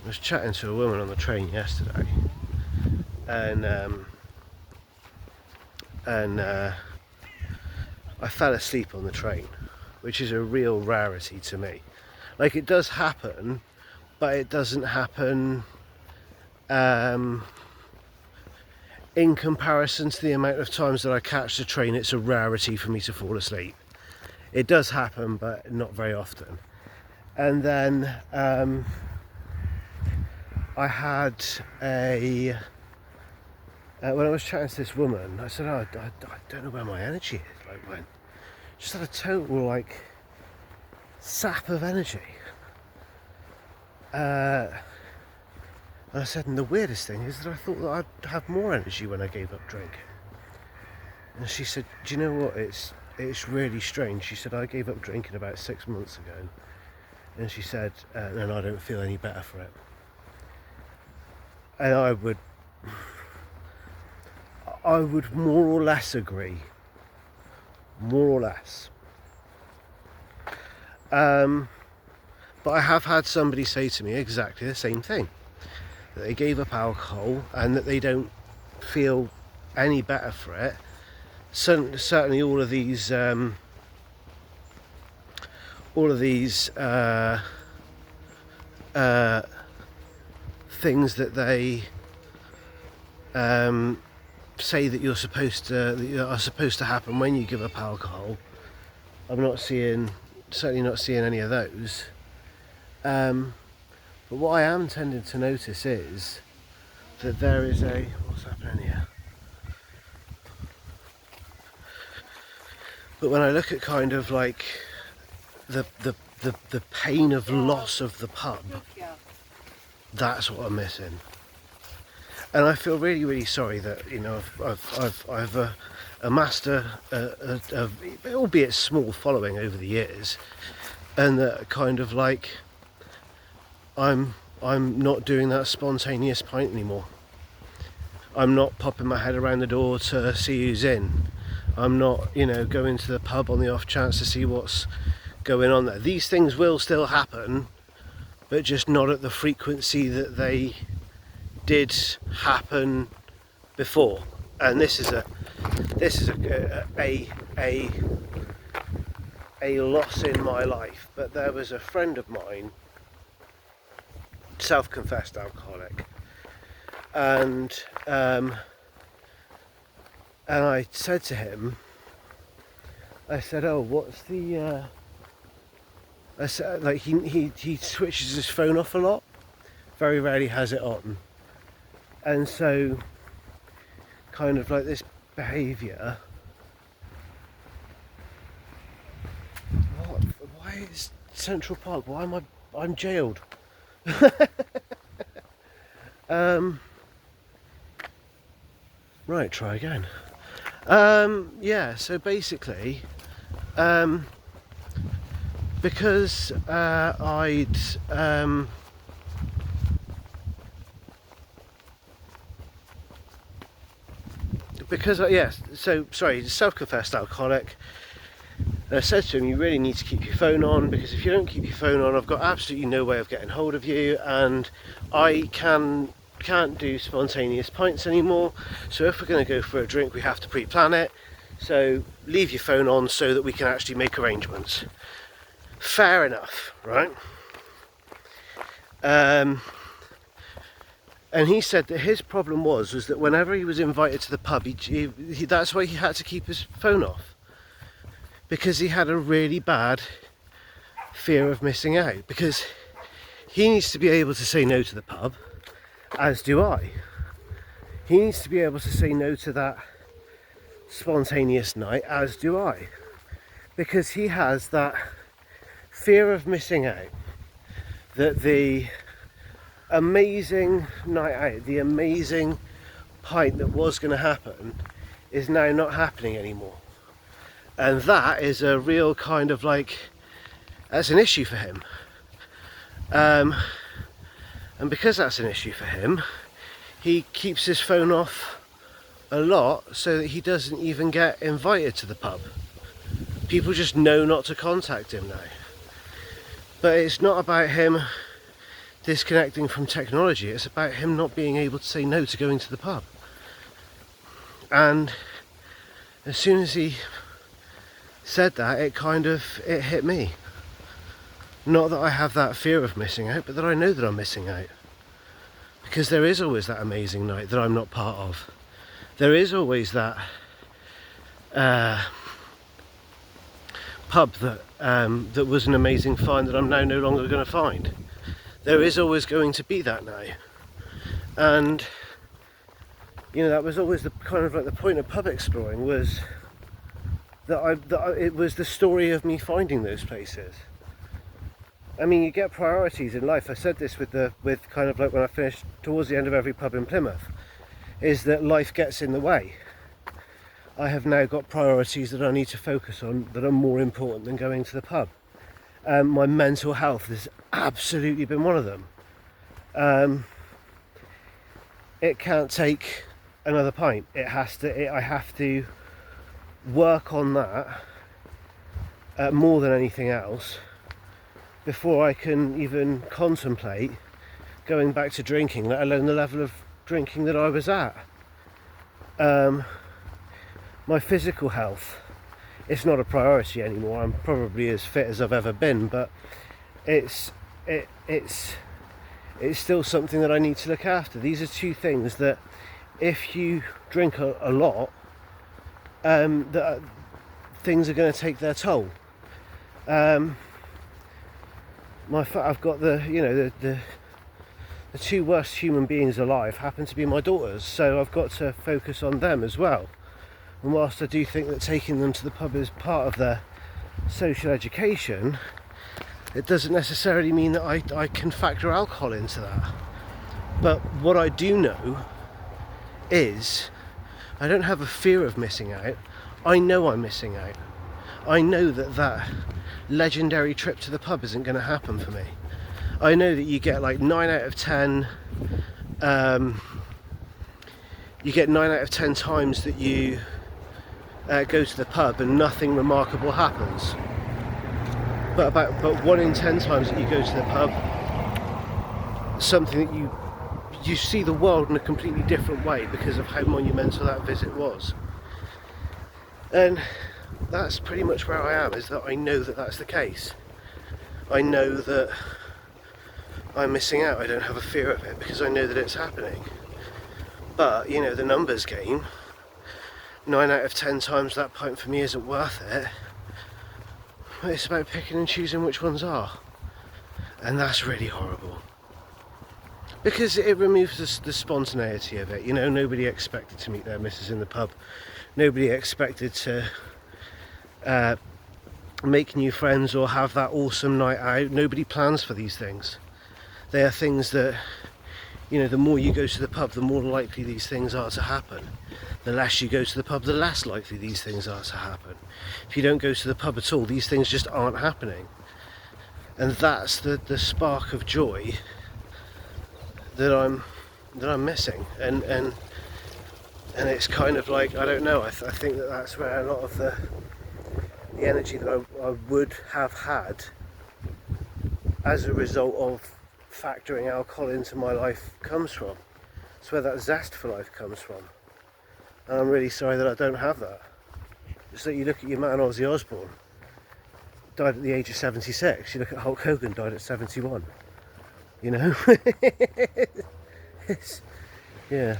I was chatting to a woman on the train yesterday, and I fell asleep on the train, which is a real rarity to me. Like, it does happen, but it doesn't happen in comparison to the amount of times that I catch the train. It's a rarity for me to fall asleep. It does happen, but not very often. And then I had when I was chatting to this woman, I said, I don't know where my energy is. Like, when just had a total like sap of energy. And I said, and the weirdest thing is that I thought that I'd have more energy when I gave up drinking. And she said, do you know what, it's really strange. She said, I gave up drinking about 6 months ago, and she said, and I don't feel any better for it. And I would more or less agree, more or less. But I have had somebody say to me exactly the same thing, that they gave up alcohol and that they don't feel any better for it. Certainly all of these things that they say that are supposed to happen when you give up alcohol, I'm certainly not seeing any of those. But what I am tending to notice is that there is what's happening here? But when I look at kind of like the pain of loss of the pub, that's what I'm missing. And I feel really, really sorry that, you know, I've amassed a albeit small following over the years, and that kind of like I'm not doing that spontaneous pint anymore. I'm not popping my head around the door to see who's in. I'm not, you know, going to the pub on the off chance to see what's going on there. These things will still happen, but just not at the frequency that they did happen before. And this is a loss in my life. But there was a friend of mine, self-confessed alcoholic, and I said to him, I said, oh, what's the I said, like, he switches his phone off a lot, very rarely has it on, and so kind of like this behaviour. Why is Central Park, I'm jailed? Right, try again. Yeah, so basically, because self-confessed alcoholic. And I said to him, you really need to keep your phone on, because if you don't keep your phone on, I've got absolutely no way of getting hold of you, and I can't do spontaneous pints anymore. So if we're going to go for a drink, we have to pre-plan it. So leave your phone on so that we can actually make arrangements. Fair enough, right? And he said that his problem was that whenever he was invited to the pub, that's why he had to keep his phone off, because he had a really bad fear of missing out, because he needs to be able to say no to the pub, as do I. He needs to be able to say no to that spontaneous night, as do I, because he has that fear of missing out, that the amazing night out, the amazing pint that was going to happen, is now not happening anymore. And that is a real kind of like, that's an issue for him. And because that's an issue for him, he keeps his phone off a lot so that he doesn't even get invited to the pub. People just know not to contact him now. But it's not about him disconnecting from technology. It's about him not being able to say no to going to the pub. And as soon as he said that, it hit me. Not that I have that fear of missing out, but that I know that I'm missing out. Because there is always that amazing night that I'm not part of. There is always that pub that was an amazing find that I'm now no longer going to find. There is always going to be that now. And that was always the kind of like the point of pub exploring, was that it was the story of me finding those places. I mean, you get priorities in life. I said this with kind of like when I finished towards the end of every pub in Plymouth, is that life gets in the way. I have now got priorities that I need to focus on that are more important than going to the pub. My mental health has absolutely been one of them. It can't take another pint. I have to work on that more than anything else before I can even contemplate going back to drinking, let alone the level of drinking that I was at. My physical health, it's not a priority anymore. I'm probably as fit as I've ever been, but it's still something that I need to look after. These are two things that, if you drink a lot, things are going to take their toll. I've got the two worst human beings alive happen to be my daughters, so I've got to focus on them as well. And whilst I do think that taking them to the pub is part of their social education, it doesn't necessarily mean that I can factor alcohol into that. But what I do know is I don't have a fear of missing out. I know I'm missing out. I know that legendary trip to the pub isn't going to happen for me. I know that you get like 9 out of 10 you get 9 out of 10 times that you go to the pub and nothing remarkable happens. But 1 in 10 times that you go to the pub, something that you see the world in a completely different way because of how monumental that visit was. And that's pretty much where I am, is that I know that that's the case. I know that I'm missing out. I don't have a fear of it because I know that it's happening. But the numbers game, 9 out of 10 times that pint for me isn't worth it. It's about picking and choosing which ones are, and that's really horrible because it removes the spontaneity of it. Nobody expected to meet their missus in the pub. Nobody expected to make new friends or have that awesome night out. Nobody plans for these things. They are things that, the more you go to the pub, the more likely these things are to happen. The less you go to the pub, the less likely these things are to happen. If you don't go to the pub at all, these things just aren't happening. And that's the spark of joy that I'm missing. And it's kind of like, I don't know, I think that's where a lot of the energy that I would have had as a result of factoring alcohol into my life comes from. It's where that zest for life comes from. And I'm really sorry that I don't have that. Just like you look at your man Ozzy Osbourne, died at the age of 76. You look at Hulk Hogan, died at 71. It's, yeah.